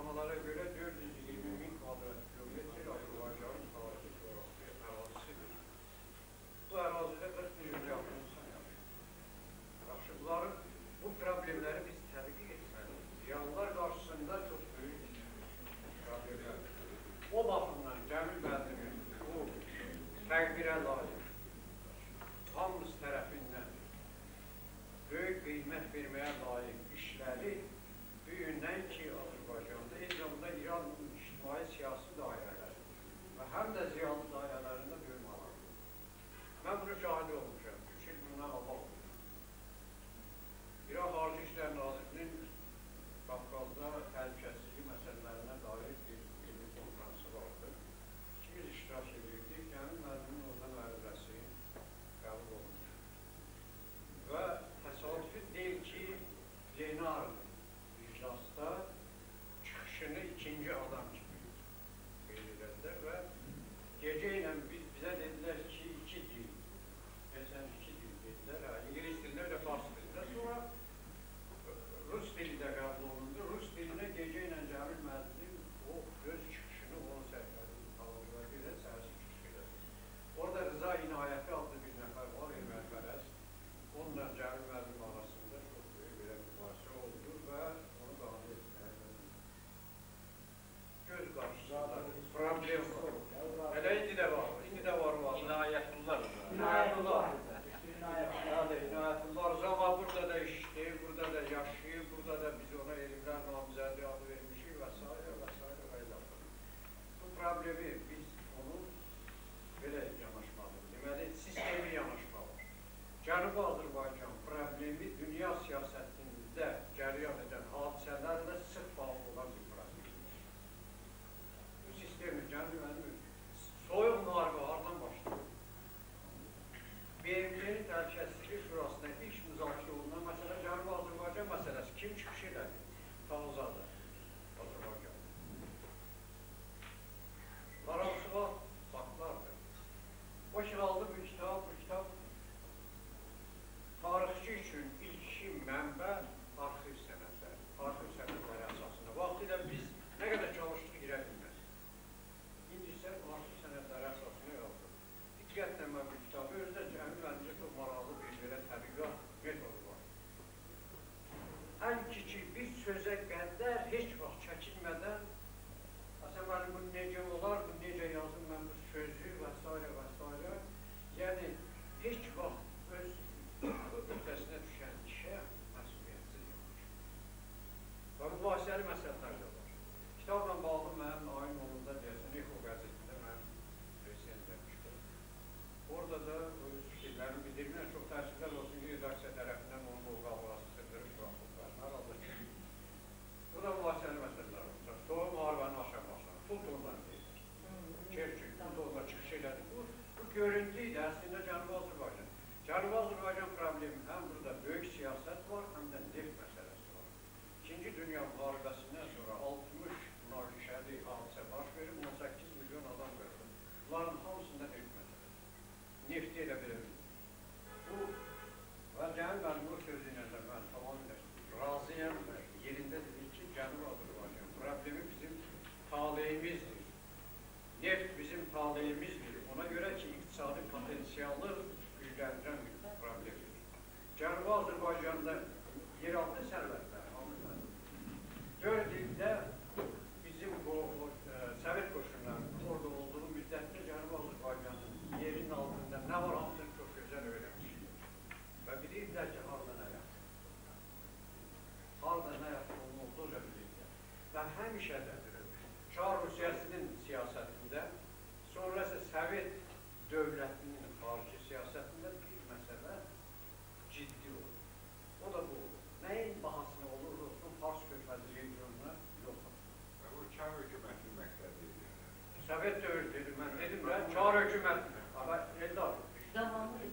hesablamalara göre 420 bin kvadrat kilometre Azərbaycanın tarixi coğrafi ərazisidir. Bu ərazidə 40 milyon yaxın insan yaşayır. Yaxşı, bunların bu problemləri biz tədqiq etmeliyiz. Ziyanlar qarşısında çox böyük problemlərdir. O baxımdan Cəmil Bədinin bu təqdirə layiq, hamımız tərəfindən böyük qiymət verməyə layiq işləri bu gündən ki, Azərbaycanda, eyni zamanda İranın ictimai siyasi dairələri və həm də ziyalı dairələrində böyük maraqlıdır. Mən bunu şahid olmuşam, 3 il bundan qabaq olmuşam. İran Xarici İşlər Nazirinin Qafqazda təhlükəsizlik məsələlərinə dair bir ilmi konfransı vardı. İkimiz iştirak edirdik, Cəmil Bədinin oradan vəzifəsi qəbul olmuş. Və təsadüfi deyil ki, plenarın iclasda çıxışını ikinci adam kimi qeyd edildilər və gecə ilə bizə dedilər ki, 2 dil, məsələn 2 dil dedilər, İngilis dilində və Fars dilində, sonra Rus dili də qəbul olundu. Rus dilinə gecə ilə Cəmil Bədinin o öz çıxışını 10 səhifəli talaqlar ilə səhərsi çıxış edildi. Orada Rıza İnayəti adlı bir nəfər var, ermənipərəst. Onunla Cəmil Bədinin arasında çox böyük bir mübahisə oldu və onu qanun etməyə göz qarşısında problem var. Hələ indi də var, İnayətullah. İnayətullah Rıza var, burada da işləyir, burada da yaşayır, burada da biz ona elmlər namizədi adı vermişik və s. və s. Bu problemi biz onu belə yanaşmalıyıq. Deməli, sistemi yanaşmalıyıq. Cənubi Azərbaycan problemi dünya siyasətində cəryan edən hadisələrlə sıx bağlı olan bir problemdir. Bu sistemi, Cənubi soyuq müharibə hardan başlayır? BMT-nin Təhlükəsizlik Şurasında ilk müzakirə olunan məsələ Cənubi Azərbaycan məsələsi. Kim çıxış edədi? Tağızadə, Azərbaycan. Qaramsıva faktlardır. O ki, aldı bu kitab tarixçi üçün ilki mənbə arxiv sənədləri əsasında. Vaxtilə biz nə qədər çalışdıq girə bilməz. İndi isə bu arxiv sənədləri əsasında yazdım. Diqqətlə mən bu kitabı özdə Cəmil Bədində çox maraqlı bir belə tədqiqat metodu var. Ən kiçik bir sözə qədər heç vaxt çəkilmədən məsələn, bu necə olar, bu necə yazım, mən bu sözü və s. Yəni, heç vaxt öz öhdəsinə düşən işə məsuliyyətsiz yanaşır. Və mübahisəli məsələlər də var. Kitabla bağlı mənim ayın 10-da deyəsən, Eko qəzetində mənim resensiyam çıxır. Orada da öz fikirlərimi bildirmirəm. Çox təəssüflər olsun ki, redaksiya tərəfindən onun qolqalğası sırdırıb buraxıblar. Hər halda ki, bu da mübahisəli məsələlər olacaq. Soğuk müharibənin aşamasına, Fulton'dan deyilir. Kerkük, Fulton'da çıxış elədi. Bu görüntü idi əslində Cənubi Azərbaycan. Cənubi Azərbaycan problemi həm burada böyük siyasət var, həm də neft məsələsi var. İkinci Dünya müharibəsindən sonra 60 münaqişəli hadisə baş verib, 18 milyon adam verdi. Bunların hamısında neft məsələsi. Nefti elə bilir. Bu, və Cəmil Bədinin bu sözü ilə də mən tamamilə razıyam və yerində dedik ki, Cənubi Azərbaycan problemi bizim taleyimizdir. Neft bizim taleyimizdir. Ona görə ki, iqtisadi potensialı gücləndirən bir problemdir. Cənubi Azərbaycanda yeraltı sərvətləri, 4 ildə bizim bu Sovet qoşunlarının orada olduğu müddətdə Cənubi Azərbaycanın yerin altında nə var, hamısını çox gözəl öyrənmişdir. Və bilirlər ki, harada nə yaptı. Harada nə yaptı, onu olduqca bilirlər. Və həmişə də Çar Rusiyasının siyasətində, sonra isə Sovet dövlətinin xarici siyasətində bir məsələ ciddi olur. O da bu olur. Nəyin bahasına olur, olsun, Fars körfəzi regionuna yoxdur. Və bu Çar hökumətinin məqsədidir. Sovet dövlətidir, mən dedim və Çar hökumətidir. Ama Eldar,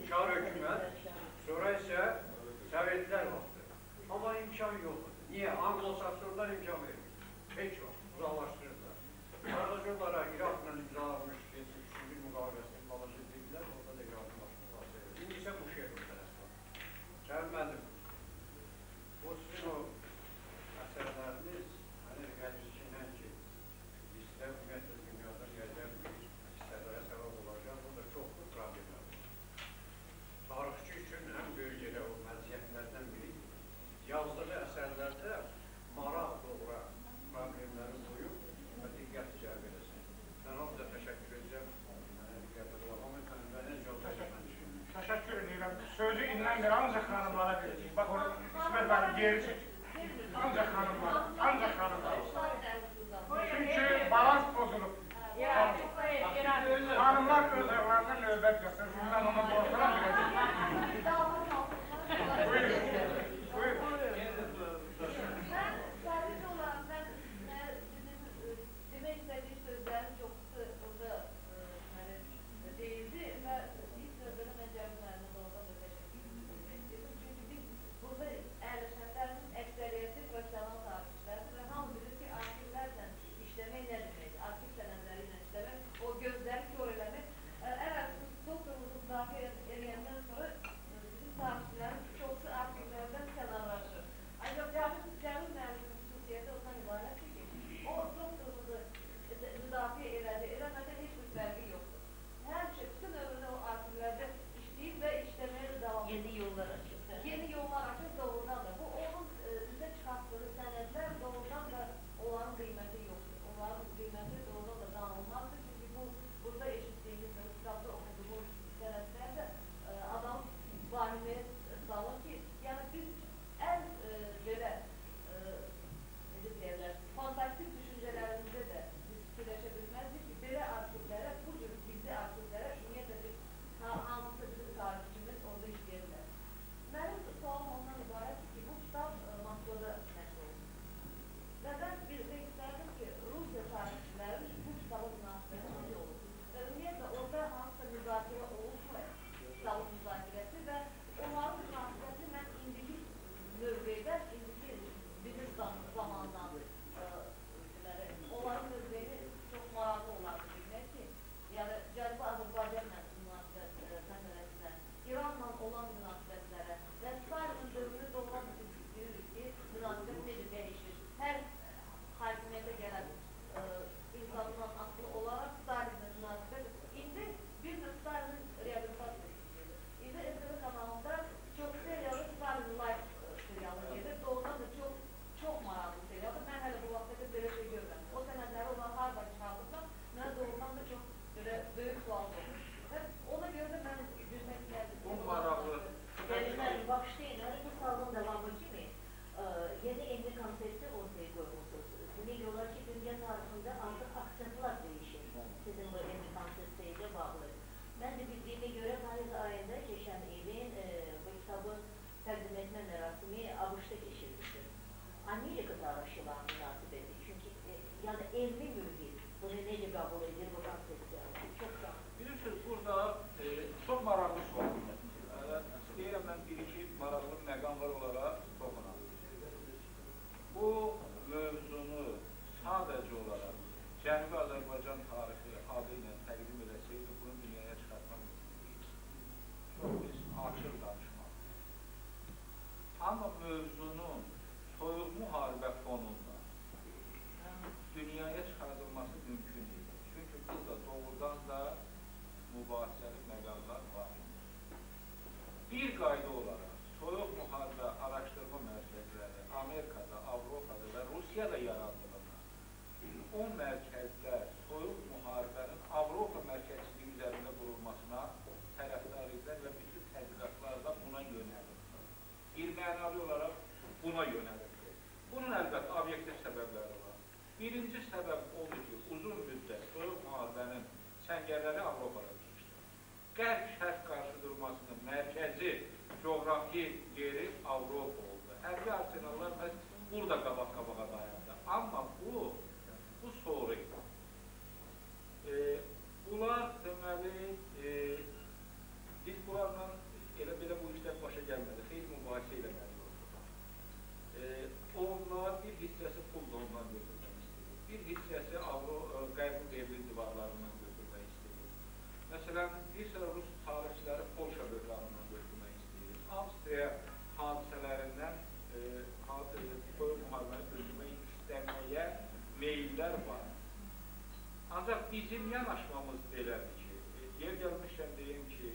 Çar hökumət, sonra isə Sovetlər vaxtı. Amma imkan yoxdur. Niyə? Anglo-Saksonlar imkan vermir. Heç vaxt, uzaqlaşdırırlar. Qardaşlarla İraqla imzalanmış 73-cü müqaviləsini imzalaşı dedilər, orada da İraqın başını vasitədir. İndi isə bu şey məsələsi var. Cəmil müəllim, bu sizin o məsələləriniz, hani gəlirkən geri çekin. Ancak hanımlar, ancak hanımlar. Çünkü balans bozulup. Hanımlar öz evlerine növbet gösterir. Şundan ona borçlara bilecek. Buyurun. Buyurun. Ben sadece olarak sizin demek istediğiniz sözler çok orada değildi ve ilk sözlerin meclislerine doğrudan da teşekkür etmek istedim. Çünkü biz burada yerleşenlerin ekseriyeti profesyonel tarihçilerdir ve hamı bilir ki arşivlerle işlemek ne demek, arşiv senedleriyle işlemek, o gözleri kör eləmek. Evet, doktorumuzu müdafiə edəndən sonra bizim tarihçilerin çoxu arşivlerden kənarlaşır. Ancaq Cəmil müəllimin xüsusiyyəti ondan ibarətdir ki, o doktorumuzu müdafiə eləmədə heç bir fərqi yoxdur. Həmişə bütün ömrünü o arşivlərdə işləyib və işləməyə də davam edir. Yeni yollar açır. Yeni yollar açır doğrudan da. Bu onun üzə çıxartdığı sənədlər doğrudan da onların qiyməti yoxdur. Onların qiyməti doğrudan da danılmazdır. Çünki bu burada eşitdiyimiz, kitabda okuduğumuz sənədlər də adam vahimə salır ki, yəni biz ən belə necə deyərlər, fantastik düşüncələrimizdə də biz fikirləşə bilməzdik ki, belə arşivlərə, bu cür gizli arşivlərə ümumiyyətlə bir hansısa bizim tarixçimiz orada işləyə bilər. Mənim sualım ondan ibarətdir ki, bu kitab Moskvada nəşr olunur. Və mən bilmək istərdim ki, Rusiya tarixçilərin bu kitaba münasibəti necə olur? Və ümumiyyətlə orada hansısa müzakirə olursa, kitabın müzakirəsi və onların münasibəti mən indiki mövqedə, indiki bizim zamandan onların mövqeyini çox maraqlı olardı bilmək ki, yəni Cənubi Azərbaycanla münasibət məsələsinə, İranla olan münasibətlərə və Stalinin dövrünü doğrudan bilirik ki, münasibət necə dəyişir. Hər hakimiyyətə gələn insandan asılı olaraq Stalinlə münasibət. İndi bir də Stalinin reabilitasiyası gedir. İndi STV kanalında çox seriyalı Stalin Life seriyalı gedir. Doğrudan da çox maraqlı seriyalı. Mən hələ bu vaxtda belə şey görmədim. O sənədləri olan harada çıxardırsam, mənə doğrudan da çox belə böyük sual olur. Və ona görə də mən bilmək istərdim. Bu maraqlı. Gençler başlayın, bu salgın devamı kimi yeni emri konsepti ortaya koymuşsunuz. Demek olar ki dünya tarihinde artık aksentler değişir. Sizin bu emri konseptiyle bağlı. Ben de bildiğime göre Mayıs ayında geçen ilin bu kitabı təqdim etme merasimi Abuş'ta geçirmiştir. Amerika tarafşılar münasibeti. Çünkü yani elmi mühit bunu nece kabul edir bu konsepti? Çok da. Bilirsiniz, burada çok maraqlı sual. İstəyirəm mən bir-iki maraqlı məqamlar olaraq toxunam. Bu mövzunu sadəcə olaraq Cənubi Azərbaycan tarixi adı ilə təqdim edəsəydi, bunu dünyaya çıxartmaq mümkün. Çox biz açıq danışmalıyıq. Amma mövzunun soyuq müharibə fonunda dünyaya çıxardılması mümkün idi. Çünki burada doğrudan da mübahisəli məqamlar var. Bir qayda olaraq soyuq müharibə araşdırma mərkəzləri Amerikada, Avropada və Rusiyada yaradılanlar, o mərkəzlər soyuq müharibənin Avropa mərkəzliyi üzərində qurulmasına tərəfdar idilər və bütün tədqiqatlar da buna yönəlir. Bir mənalı olaraq buna yönəlir. Bunun əlbəttə obyektiv səbəbləri var. Birinci səbəb odur ki, uzun müddət soyuq müharibənin səngərləri Avropada düşmüşdür. Qərb-şərq qarşıdurmasının mərkəzi, coğrafi yeri Avropa oldu. Hərbi arsenallar məhz burada qabaq-qabağa dayandı. Amma bu sonra idi. Bunlar deməli, biz bunlarla elə-belə bu işlər başa gəlmədi. Xeyli mübahisə eləməli oldu. Onlar bir hissəsi pulla ondan götürmək istəyir. Bir hissəsi Qərbi Berlin divarlarından götürmək istəyir. Məsələn, bir sıra Rus tarixçiləri Polşa böhranından götürmək istəyir. Avstriya hadisələrindən soyuq müharibəni götürmək istəməyə meyillər var. Ancaq bizim yanaşmamız belədir ki, yer gəlmişkən deyim ki,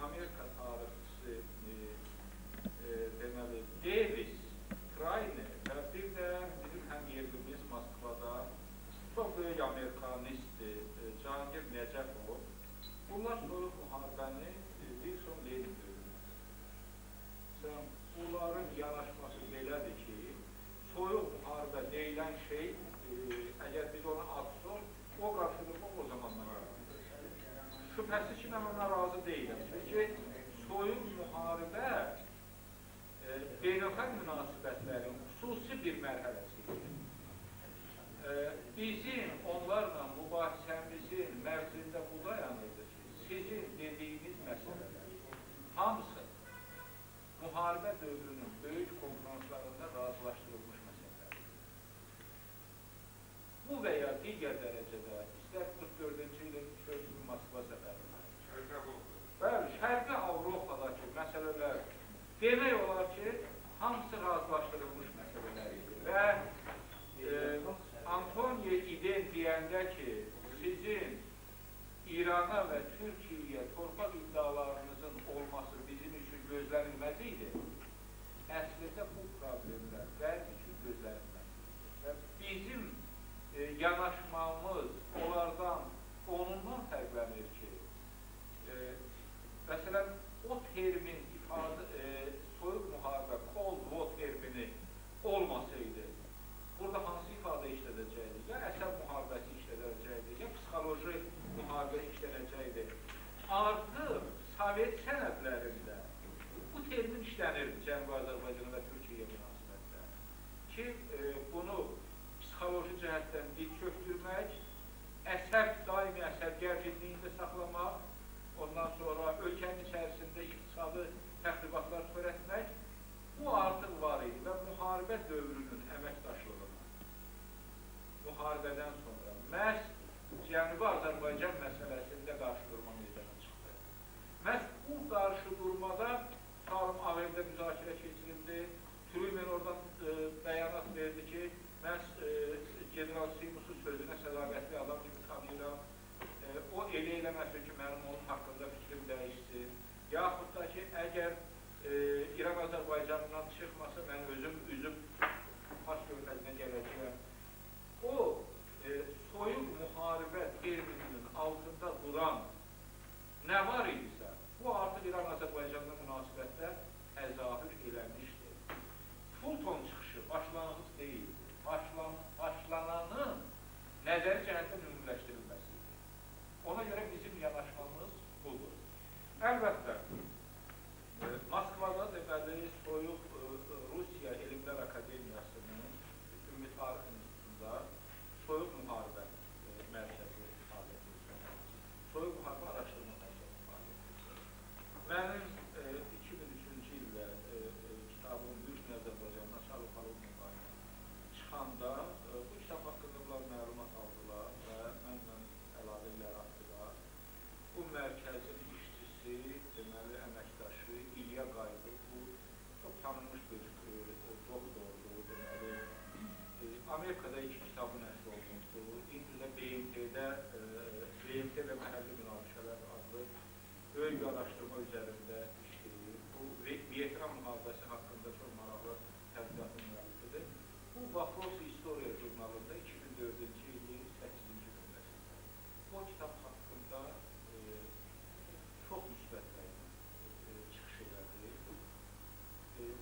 Amerika tarixçisi deməli, Davis, Krayne və bir də bizim həm yerlimiz Moskvada çox böyük amerikanistdir, Cahangir Nəcəfov. Bunlar soyuq müharibəni Wilson Lenin dövründür. Bunların yanaşması belə deyilən şey, əgər biz onu atsın, o qarşılıqlı o zamanlar. Şübhəsiz ki, mən ona razı deyiləm. Çünki soyuq müharibə beynəlxalq münasibətlərin xüsusi bir mərhələsidir. Bizim onlarla mübahisəmizin mərzində bu dayanırdı ki, sizin dediyiniz məsələlər hamısı müharibə dövrünün böyük konferanslarında razılaşdırılmış məsələlər. Bu və ya digər dərəcədə istər 44-cü ilin 4 Moskva səfərində, bəli, Şərqi Avropadakı məsələlər demək olar ki, hamısı razılaşdırılmış məsələlər idi və Antonio İden deyəndə ki, sizin İrana və Türkiyəyə torpaq iddialarınızın olması bizim üçün gözlənilməz idi. Əslində bu problemlər bəzi üçün gözlənilməz idi. Və bizim yanaşmamız onlardan, onundan fərqlənir ki, məsələn, o termin ifadə, soyuq müharibə, Cold War termini olmasaydı, burada hansı ifadə işlədəcəkdir? Ya əsəb müharibəsi işlədəcəkdir, ya psixoloji müharibə işlənəcəkdir. Artıq Sovet sənədlərində bu termin işlənirdi Cənubi Azərbaycan və Türkiyə münasibətdə. Ki, bunu psixoloji cəhətdən dil çöktürmək, daimi əsəb gərginliyində saxlamaq, ondan sonra ölkənin içərisində iqtisadi təxribatlar törətmək, bu artıq var idi və müharibə dövrünün əməkdaşlığına, müharibədən sonra məhz Cənubi Azərbaycan məsələsində qarşıdurma meydana çıxdı. Məhz bu qarşıdurmada Salim Ağevdə müzakirə keçirildi. Trümen oradan bəyanat verdi ki, məhz General Simusu sözünə sədaqətli adam kimi tanıyıram. O elə eləməsin ki, mənim onun haqqında fikrim dəyişsin. Yaxud da ki, əgər İran Azərbaycanından çıxmasa, mən özüm üzüm Fars körfəzinə gələcəyəm. O, soyuq müharibə termininin altında duran nə var idisə, bu artıq İran Azərbaycanla münasibətdə təzahür eləmişdir. Fulton çıxışı başlanğıc deyil, başlananın nəzəri cəhətdən ümumiləşdirilməsi idi. Ona görə bizim yanaşmamız budur. Əlbəttə, Moskvada deməli soyuq Rusiya Elmlər Akademiyasının Ümumi Tarix İnstitutunda soyuq müharibə mərkəzi fəaliyyət göstərir. Soyuq müharibə araşdırma mərkəzi fəaliyyət göstərir. Mənim 2003-cü ildə kitabım Büyük Azərbaycandan Şarlı Palovnaya çıxanda bu kitab haqqında bunlar məlumat aldılar və mənlə əlaqələr atdılar. Bu mərkəzin işçisi, deməli əməkdaşı İlya Qayıdıb, bu çox tanınmış bir doktordur, deməli Amerikada 2 kitabı nəşr olundu. İndi də BMT və Məhəlli Münaqişələr adlı böyük bir araşdırma üzərində işləyir. Bu Vyetnam müharibəsi haqqında çox maraqlı tədqiqatın müəllifidir. Bu Vafrosi İstoriya jurnalında 2004-cü ilin 8-ci nömrəsində. O kitab haqqında çox müsbətlərlə çıxış elədi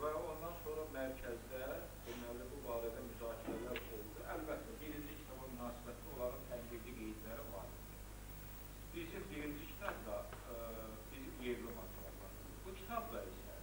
və ondan sonra mərkəzdə deməli bu barədə müzakirələr oldu. Əlbəttə, birinci kitaba münasibətdə onların tənqidi qeydləri var. Bizim birinci kitab da bizim yerli materiallardır. Bu kitabla isə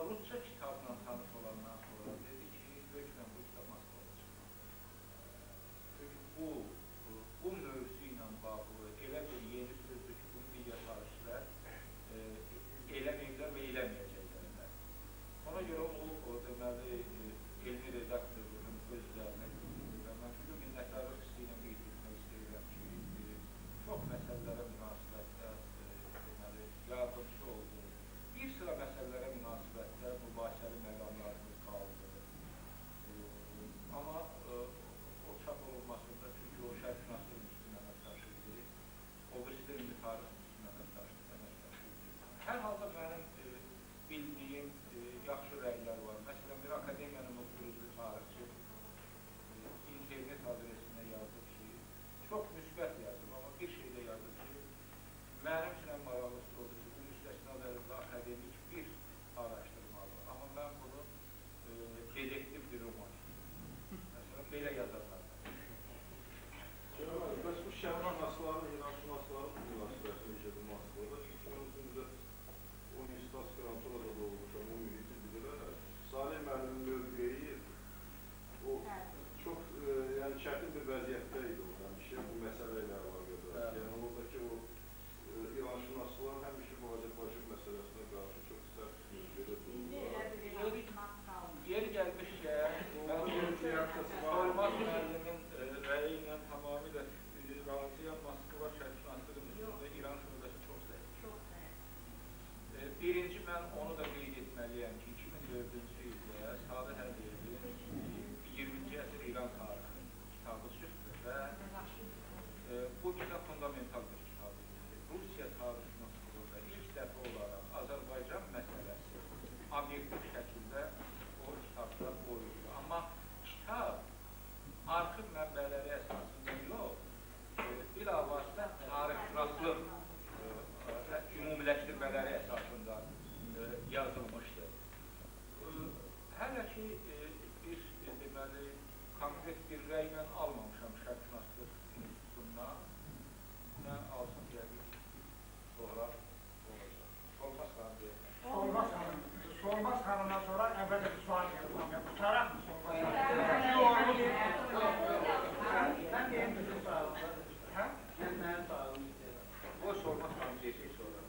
Rusça kitabla tanış olandan sonra dedi ki, hökmən bu kitab Moskvada çıxmalı. Çünki bu mövzu ilə bağlı elə bir yeni sözdür ki, bunu digər tarixçilər eləməyiblər və eləməyəcəklərlər. Ona görə o deməli, elmi redaktorluğun özlərinə götürür və mən bütün minnətdarlıq hissi ilə qeyd etmək istəyirəm ki, çox məsələlərə münasibətdə deməli, yardımcı oldu. Bir sıra məsələlərə münasibətdə mübahisəli məqamlarımız qaldı. Amma o çap olunmasında, çünki o şərqşünaslıq üstün əməkdaşı idi, o birisi də ümumi tarix üstün əməkdaşı idi. Hər halda mənim bildiyim yaxşı rəylər var. Məsələn, bir akademiyanın oturuzlu tarixçi internet adresinə yazıb ki, çox müsbət yazıb, amma bir şey də yazıb ki, mənim üçün ən maraqlısı oldu ki, bu müstəsna dərəcədə akademik bir araşdırmalı. Amma mən bunu dedektiv bir roman. Məsələn, belə yazarlar. Cənab, bəs bu şərqşünasların, İranşünasların münasibəti necədir Moskvada? Çünki mən uzun müddət o institut aspiranturada da olmuşam, o mühiti bilirəm. Salih müəllimin mövqeyi o çox yəni çətin bir vəziyyətdə idi oradan işə bu məsələ ilə əlaqədar. Yəni oradakı o İranşünaslar həmişə bu Azərbaycan məsələsinə qarşı çox sərt mövqedə dururlar. Yeri gəlmişkən, mən Solmaz müəllimin rəyi ilə tamamilə razıyam. Moskva şərqşünaslıq üstündə İran şubesi çox zəif. Birinci, mən onu da qeyd etməliyəm ki, 2004-cü ildə Sadı Hədiyevin 20-ci əsr İran tarixi kitabı çıxdı və bu kitab fundamental bir kitab idi. Rusiya tarixşünaslığında ilk dəfə olaraq Azərbaycan məsələsi obyektiv şəkildə o kitabda qoyuldu. Amma kitab arxiv mənbələri əsasında yox, bilavasitə tarixşünaslıq ümumiləşdirmələri əsasında yazılmışdır. Hələ ki, bir deməli, konkret bir rəylə almamışam şərqşünaslıq institutundan. Nə alsın gəldik, sonra olacaq. Solmaz xanım deyək. Solmaz xanımdan sonra əvvəldə bir sual yazmam. Qutaraq mı Solmaz xanım? Ben benim bütün sağlığımda. Hə? Ben benim sağlığımda. O Solmaz xanım deyəcək sonra.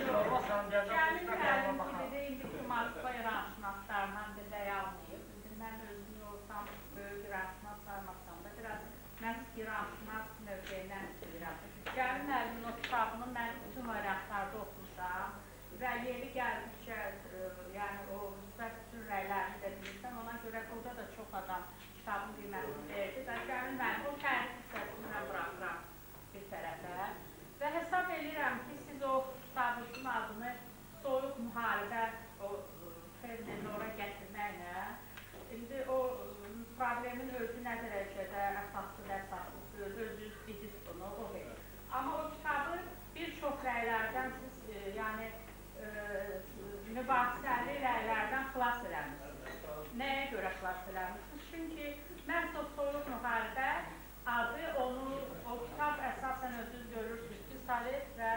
Solmaz xanım Gəlin gələcək. gəlin ki, indi ki, Moskva İranşünaslarından bir dəy almayıb. Mən özüm olsam, böyük İranşünas saymasam da, biraz mən İranşünas mövqeyindən istəyirəm. Gəlin müəllimin o kitabını mən bütün variantlarda oxumuşam və yeri gəldikcə, yəni o müsbət bütün rəylərini də bilirsən, ona görə burada da çox adam kitabın qiymətini verdi və gəlin müəllim o tərif hissəsini mən bırakıram bir tərəfə və hesab edirəm ki, siz o kitabın adını soyuq müharibə o terminini ora gətirməklə indi o problemin özü nə dərəcədə əsaslı və əsassız özünüz bilirsiniz bunu, o verir. Amma o kitabı bir çox rəylərdən siz yəni mübahisəli rəylərdən xilas eləmişsiniz. Nəyə görə xilas eləmişsiniz? Çünki məhz o soyuq müharibə adı onu, o kitab əsasən özünüz görürsünüz ki, Sovet və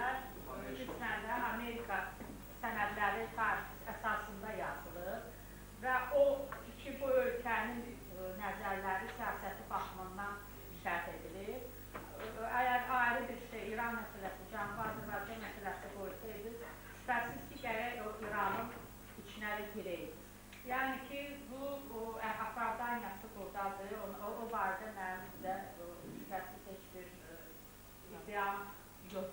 qismən də Amerika sənədləri əsasında yazılır və o ki, bu ölkənin nəzərləri siyasəti baxımından şərh edilir. Əgər ayrı bir şey, İran məsələsi, Cənubi Azərbaycan məsələsi qoysaydı, şübhəsiz ki, gərək o İranın içinə də girəydi. Yəni ki, bu apravdaniyası buradadır, o barədə mənim sizə şübhəsiz heç bir iddiam yox.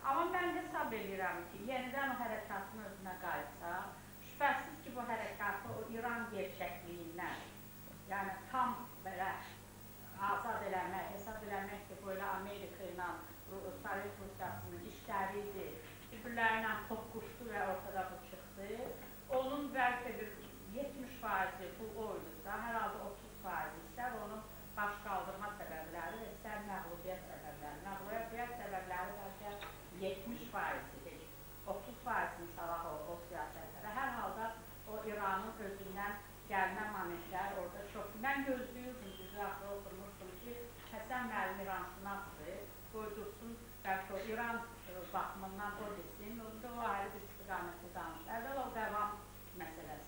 Amma mən hesab edirəm ki, yenidən o hərəkatın özünə qayıtsa, şübhəsiz ki, bu hərəkatı o İran gerçəkliyindən, yəni tam belə azad eləmək, hesab eləmək ki, böyle Amerika ilə Sovet Rusiyasının işləri idi, bir-birlərinə toqquşdu və ortada bu çıxdı. Onun bəlkə bir 70% bu oydusa, hər halda 30% istər onun baş qaldırma səbəbləri və istər məğlubiyyət səbəbləri. Məğlubiyyət səbəbləri bəlkə 70%-dir, 30%-in salaq o siyasətlərə. Hər halda o İranın özündən gəlmə manişlər orada çox. Mən gözləyirdim, düzəltə oturmuşdum ki, Həsən müəllim İranşünasdır, qoydursun, bəlkə o İran baxımından o desin, o ayrı bir istiqaməti danışır. Əvvəl o qəvam məsələsi.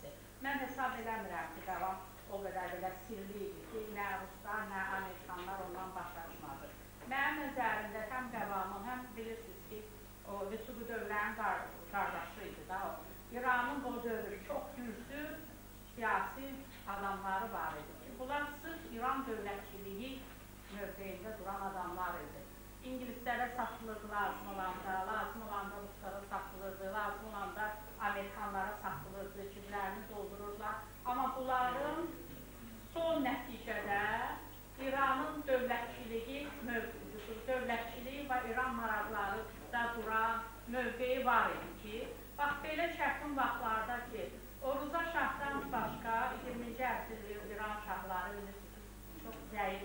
mən hesab eləmirəm ki, qavam o qədər belə sirli idi ki, nə Ruslar, nə Amerikanlar ondan baş açmadı. Mənim nəzərimdə həm qavamın, həm bilirsiniz ki, o Vüsuqu dövlərin qardaşı idi da o. İranın o dövrü çox güclü siyasi adamları var idi ki, bunlar sırf İran dövlətçiliyi mövqeyində duran adamlar idi. İngilislərə satılırdı lazım olanda Ruslara satılırdı, lazım olanda Amerikanlara satılırdı, ciblərini doldururlar. Amma bunların son nəticədə İranın dövlətçiliyi və İran maraqları da duran mövqeyi var idi ki, bax belə çətin vaxtlarda ki, Oruza şahdan başqa 20-ci əsr İran şahları çox zəif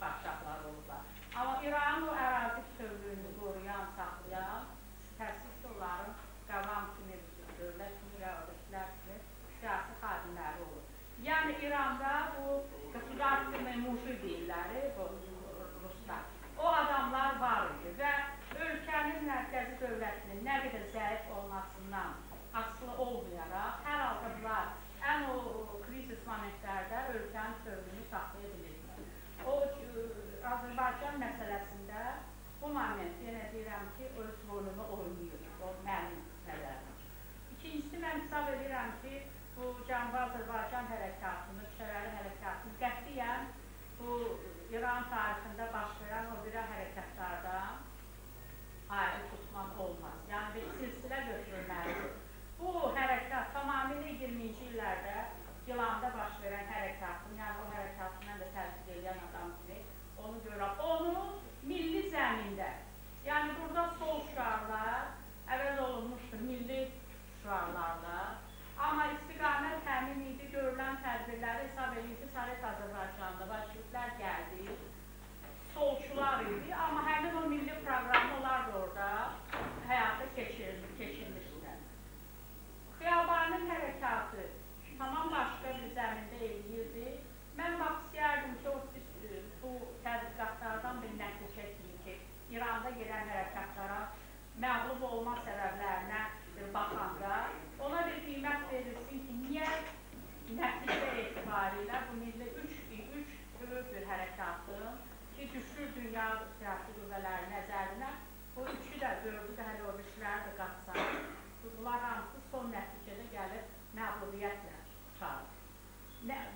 başşahlar olurlar. Amma İranın o ərazi bütövlüyünü qoruyan, saxlayan, şübhəsiz ki, onların qavam kimi, dövlət kimi və ödəklər kimi siyasi xadimləri olur. Yəni İranda bu qıtlartını muşu deyirlər, bu Ruslar. O adamlar var idi və ölkənin mərkəzi dövlətinin nə qədər zəif olmasından asılı olmayaraq, hər halda bunlar ən o krizis momentlərdə ölkənin bütövlüyünü saxlaya bilirdilər. O Azərbaycan məsələsində bu moment yenə deyirəm ki, öz rolunu oynayır, o mənim nəzərim. İkincisi, mən hesab edirəm ki, bu Cənubi Azərbaycan hərəkatını, şəhəri hərəkatını qətiyyən bu İran tarixində baş verən o bir hərəkatlardan ayrı tutmaq olmaz. Yəni bir silsilə götürülməlidir. Bu hərəkat tamamilə 20-ci illərdə Gilanda baş verən hərəkatın, yəni o hərəkatı mən də təsdiq edən adam kimi onu görəm. Onu milli zəmində, yəni burada sol şüarlar əvəz olunmuşdur milli şüarlarla, amma istiqamət həmin idi, görülən tədbirləri hesab edirdi Sovet Azərbaycanında, Bolşeviklər gəldi, solçular idi, amma həmin o milli proqramı onlar da orada həyata keçirmişlər. Xiyabanın hərəkatı tamam başqa bir zəmində eləyirdi. Mən bax istəyərdim ki, bu tədqiqatlardan bir nəticə kimi ki, İranda gedən hərəkatlara məğlub olma səbəblərinə baxanda ona bir qiymət verilsin ki, niyə nəticə etibarilə bu milli üç böyük bir hərəkatın ki, düşür dünya siyasi qüvvələri nəzərinə, bu üçü də, dördü də hələ o birişləri də qatsa, bunlar hamısı son nəticədə gəlib məğlubiyyətlə tutarır.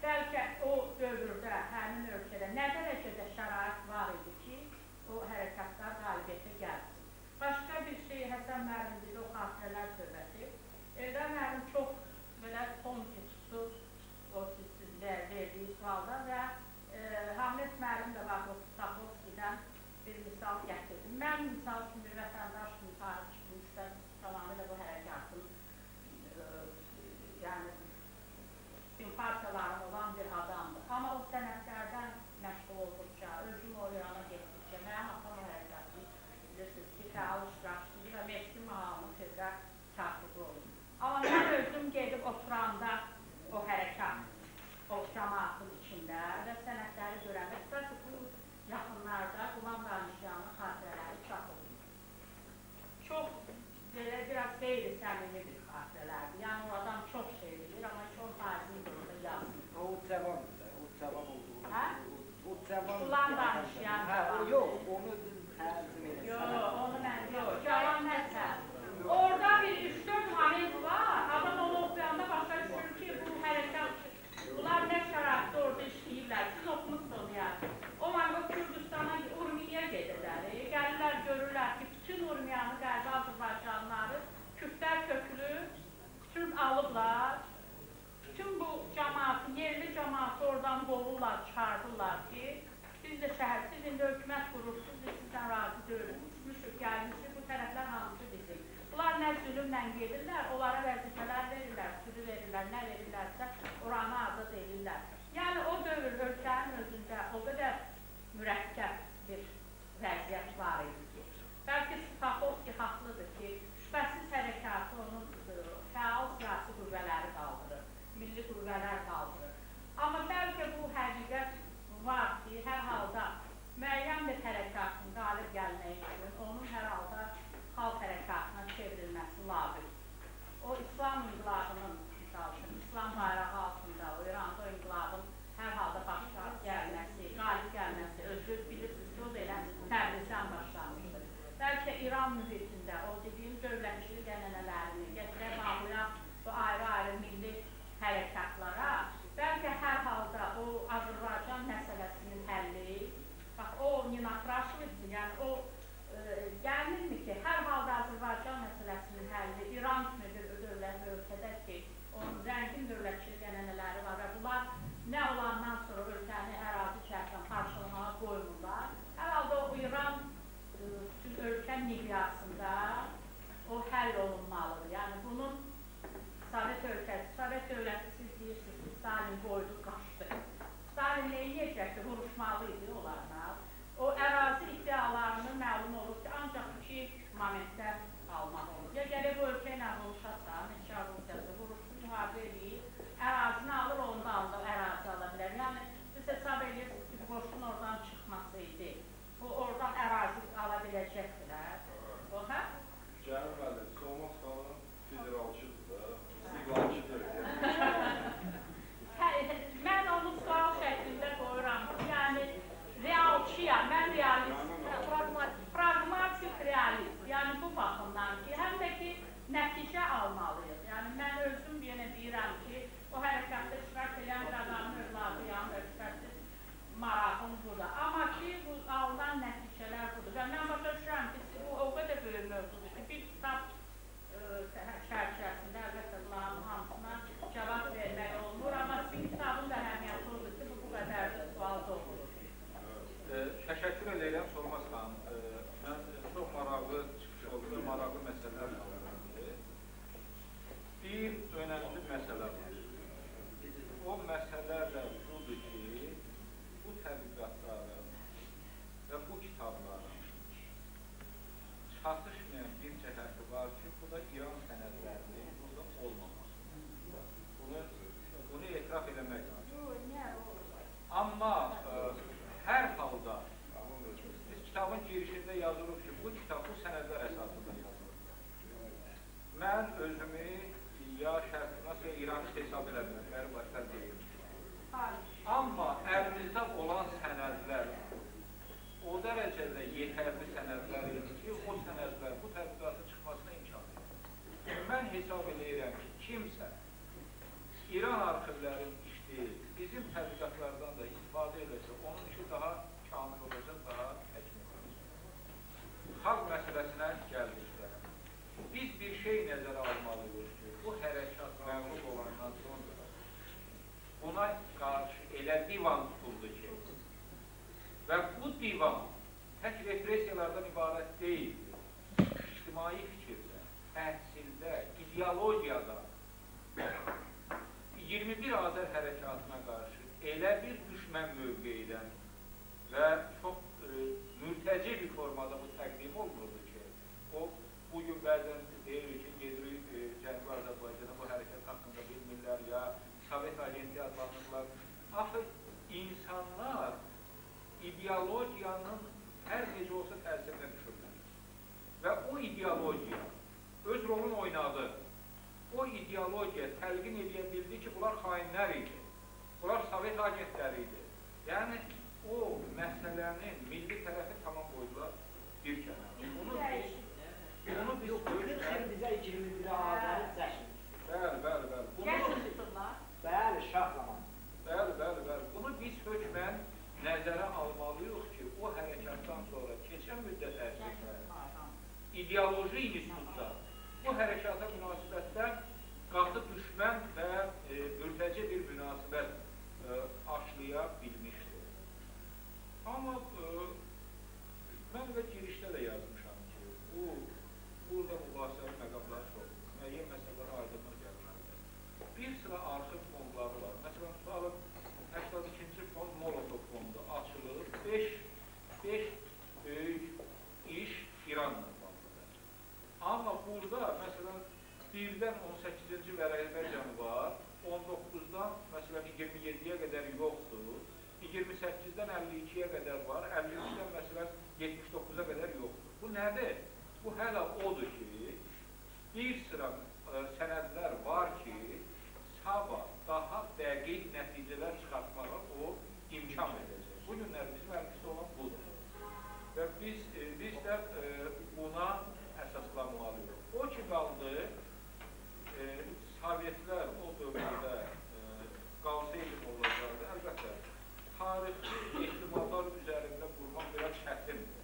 Bəlkə o dövrdə, həmin ölkədə nə dərəcədə şərait var idi ki, o hərəkatlar qalibiyyətə gəlsin. Başqa bir şey, Həsən müəllim dedi, o xatirələr söhbəti. Eldar müəllim çox belə ton tutdu o sizin verdiyi sualda və Hamlet müəllim də bax, o Stahovskidən bir misal gətirdim. Mən misal üçün bir vətəndaş kimi tarix çıxmışda tamamilə bu hərəkatın yəni simpatiyalarım olan bir adamdır. Amma o sənətlərdən məşğul olduqca, özüm o yana getdikcə, mənim atam o hərəkatını bilirsiniz ki, fəal iştirakçıdır və Mehdi Mahalının xizrə katibi olub. Amma mən özüm gedib oturanda o hərəkat, o cəmaatın içində və sənətləri görəndə, tutaq bu yaxınlarda Qulam Qanişyanın xatirələri çap olunur. Çox, belə biraz qeyri-səmimi bir xatirələrdir. Yəni o adam çox şey bilir, amma çox faizini burada yazmır. O cavandır da, o cavan olduğunu. Hə? O cavan. Qulam Qanişyan cavan. Yox, onu təzim edin. Yox, onu mən yox, cavan nəsə. Orada bir 3-4 moment var, adam onu oxuyanda başa düşür ki, bu hərəkat, bunlar nə şəraitdə orada işləyirlər, siz oxumuşsunuz yəni. O Kürdistana, Urmiyə gedirlər, gəlirlər, görürlər ki, bütün Urmiyanı, Qərbi Azərbaycanları Kürdlər köklü, bütün alıblar, bütün bu cəmaatı, yerli cəmaatı oradan qovurlar, çıxardırlar ki, biz də şəhər, siz indi hökumət qurursunuz, biz sizdən razı deyilik, uçmuşuq, gəlmişik, bu tərəflər hamısı bizim. Bunlar nə zülümlə gedirlər, onlara vəzifələr verirlər, sürü verirlər, nə verirlərsə, oranı azad edirlər. Yəni o dövr ölkənin özündə o qədər mürəkkəb bir vəziyyət var idi ki, bəlkə Stahovski haqlıdır ki, şübhəsiz hərəkatı onun fəal siyasi qüvvələri qaldırır, milli qüvvələr qaldırır. Amma bəlkə bu həqiqət var ki, hər halda müəyyən bir hərəkatın qalib gəlməyi üçün onun hər halda xalq hərəkatına çevrilməsi lazım. O İslam inqilabının, misal üçün, İslam Yəni o gəlmirmi ki, hər halda Azərbaycan məsələsinin həlli İran kimi bir dövlət və ölkədə ki, onun zəngin dövlətçilik ənənələri var və bunlar nə olandan sonra ölkəni ərazi cəhətdən parçalamağa qoymurlar. Hər halda o İran bütün ölkə miqyasında o həll olunmalıdır. Yəni bunun Sovet ölkəsi, Sovet dövləti siz deyirsiniz ki, Stalin qoydu, qaçdı. Stalin nə edəcəkdi? Vuruşmalı idi onlarla. O ərazi iddialarını məlum olur ki, ancaq iki momentdə almaq olur. Ya gələk bu ölkə ilə vuruşasa, neçə Rusiyası vuruşdu, müharibə eləyib, ərazini alır, onu da ərazi ala bilər. Yəni, siz hesab edirsiniz ki, qoşqun oradan çıxmasaydı, bu oradan ərazi ala biləcəkdilər. O, hə? Cənab müəllim, Solmaz xanım federalçıdır da, istiqlalçı deyil. Mən onu sual şəklində qoyuram. Yəni, realçıyam, mən realist, pragmatik realist. Yəni, bu baxımdan ki, həm də ki, nəticə almalıyıq. Yəni, mən özüm yenə deyirəm ki, o hərəkətdə iştirak edən bir adamın övladıyam, ekspertiz marağım budur. Amma ki, bu alınan nəticələr budur. Və mən başa düşürəm ki, bu o qədər böyük mövzudur ki, bir kitab çərçivəsində əlbəttə bunların hamısına cavab vermək olmur. Amma sizin kitabın da əhəmiyyəti odur ki, bu qədər də sual doğulur. Təşəkkür edirəm Solmaz xanım. Mən çox maraqlı çıxış oldu, maraqlı məsələlər alındı. Bir önəmli məsələ var. O məsələ də budur ki, bu tədqiqatların və bu kitabların çatışmayan bir cəhəti var ki, bu da İran sənədlərinin burada olmaması. Bunu etiraf eləmək lazım. Amma hər halda biz kitabın girişində yazılır ki, bu kitab bu sənədlər əsasında yazılır. Mən özümü ya şərqinaz ya İranist hesab eləmirəm, mənim başlar deyil. Amma əlimizdə olan sənədlər o dərəcədə yetərli sənədlər idi ki, o sənədlər bu tədqiqatın çıxmasına imkan verir. Mən hesab edirəm ki, kimsə İran arxivlərin işləyir, bizim tədqiqatlardan da istifadə edəcək, onun işi daha kamil olacaq, daha həkmi olacaq. Xalq məsələsinə gəldikdə, biz bir şey nəzərə almalıyıq ki, bu hərəkat məğlub olandan sonra buna qarşı elə divan tutuldu ki, və bu divan tək repressiyalardan ibarət deyildir. İctimai fikirdə, təhsildə, ideologiyada 21 Azər hərəkatına qarşı elə bir düşmən mövqeyidən və çox mürtəci bir formada bu təqdim olunurdu ki, o bugün bəzən deyilir ki, gedirik Cənubi Azərbaycana bu hərəkat haqqında bilmirlər ya Sovet agenti adlanırlar. Axı insanlar ideologiyanın hər necə olsa təsirinə düşürlər. Və o ideologiya öz rolunu oynadı. O ideologiya təlqin edə bildi ki, bunlar xainlər idi. Bunlar Sovet agentləri idi. Yəni, o məsələnin milli tərəfi tamam qoydular bir kənara. Bunu biz Bizim bizə 21 Azəri cəşn. Bəli. Cəşn tuturlar. Bəli, şah zamanı. Bəli. Bunu biz hökmən nəzərə almalıyıq ki, o hərəkatdan sonra keçən müddət ərzində ideoloji institutda bu hərəkata münasibətdə qatı düşmən və mürtəci bir münasibət aşlaya bilmişdir. Amma mən və girişdə də yazmışam ki, burada mübahisəli məqamlar çoxdur. Müəyyən məsələlərə aydınlıq gəlməlidir. Bir sıra arxiv fondları var. Məsələn, tutalım, 82-ci fond Molotov fondu açılıb, 5 böyük iş İranla bağlıdır. Amma burada, məsələn, 1-dən 18-ci vərəqəcəni var, 19-dan, məsələn, 27-yə qədər yoxdur, 28-dən 52-yə qədər var, 53-dən, məsələn, 79-a qədər yoxdur. Bu nədir? Bu hələ odur ki, bir sıra sənədlər var ki, sabah daha dəqiq nəticələr çıxartmağa o imkan edəcək. Bu günlər bizim əlimizdə olan budur. Və biz də buna əsaslanmalıyıq. O ki qaldı, Sovetlər o dövrdə qalsaydı olacaqdı. Əlbəttə, tarixi ehtimallar üzərində qurmaq biraz çətindir.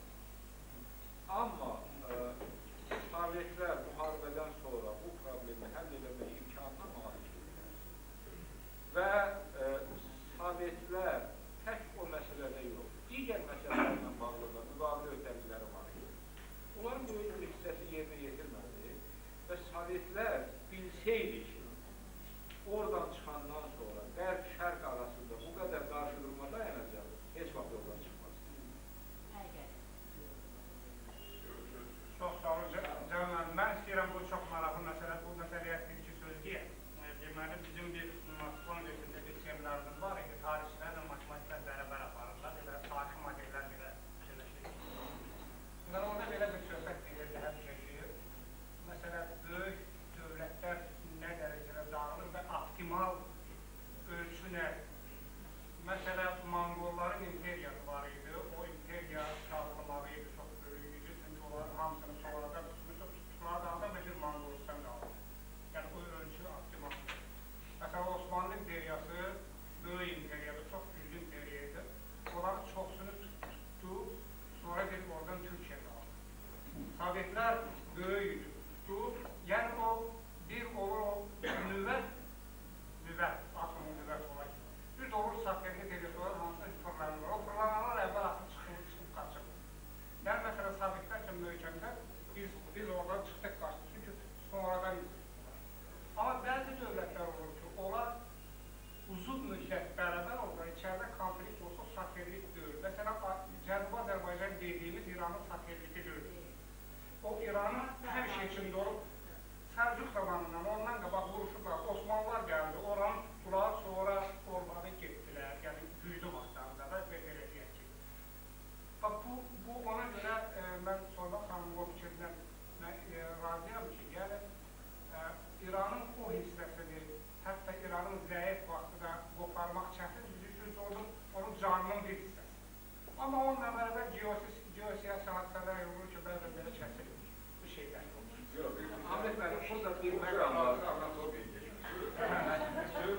burada bir məqam var. Anatomiya geçmiş.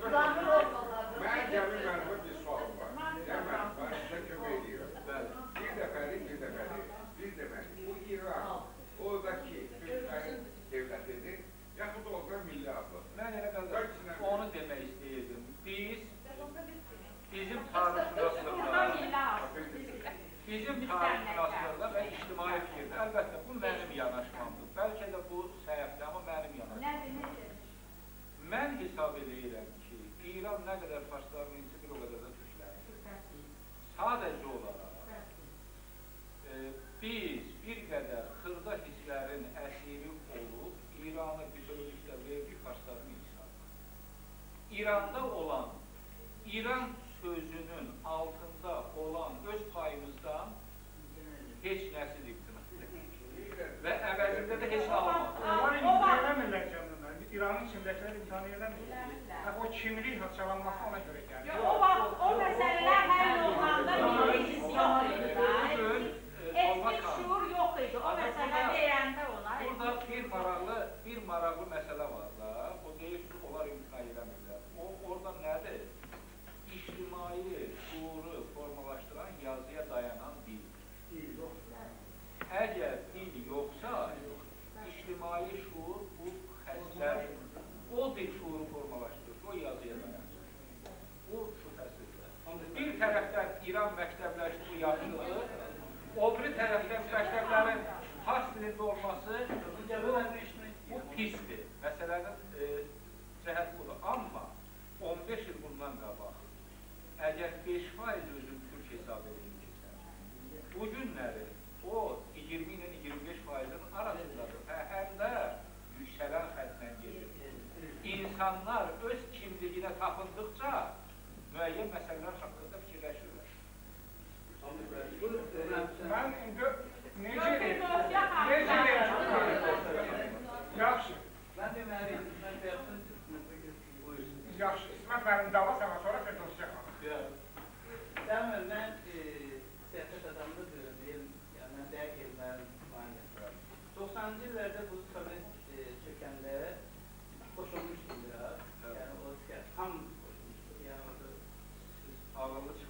Kulağımın olmaları. Mən gəlir mənimə bir sualım var. Mən sizə kömək edirəm. Bir deməli, bu İran, oradakı Türklərin devlətidir, yaxud orada milli adlı. Mən elə qədər onu demək istəyirdim. Bizim tarixşünaslığında və ictimai fikirdə, əlbəttə bu mənim yanaşmamdır. Bəlkə də bu səhvdir, amma mənim yanaşmamdır. Mən hesab edirəm ki, İran nə qədər farslarını incidir, o qədər də türklərin. Sadəcə olaraq biz bir qədər xırda hisslərin əsiri olub, İranı bütövlükdə verdik farsların intisarına. İranda olan, İran sözünün altında olan öz payımızdan heç nəsil iqtina və əvəzində də heç almadı. Onlar imtihan eləmirlər canlılar. İranın içindəkilər imtihan eləmirlər. O kimlik haçalanması ona görə gəlir. O vaxt o məsələlər həll olanda milli yox idi. Etnik şuur yox idi. O məsələ deyəndə ona. Burada bir maraqlı məsələ var da. O deyir ki, onlar imtina eləmirlər. O orada nədir? İctimai şuuru formalaşdıran yazıya dayanan dil. Əgər dil yoxsa, ictimai şuur bu xəstə, o dil şuuru formalaşdırır, o yazıya dayanır. Bu şübhəsizdir. Bir tərəfdən İran məktəbləri bu yaxşıdır, o biri tərəfdən məktəblərin fars dilində olması bu pisdir. Məsələnin cəhət budur. Amma 15 il bundan qabaq, əgər 5% özün türk hesab edilmişsə, bu günləri o 20 ilə 25%-in arasındadır və həm də yüksələn xətlə gedir. İnsanlar öz kimliyinə tapındıqca müəyyən məsələlər haqqında fikirləşirlər. Mən indi necə edeyim? Yaxşı. Mən deməliyim, mən deyəsin, buyursun. Yaxşı, İsmət mənim dava sana sonra Ferdowsiyə qalır. Dəmir, mən siyasət adamda deyim, yəni mən dəqiq elmlərin nümayəndəsiyəm. 90-cı illərdə bu Sovet çökəndə qoşulmuşdum biraz. Yəni o tam qoşulmuşdu. Yəni orada ağırlı çıxdı.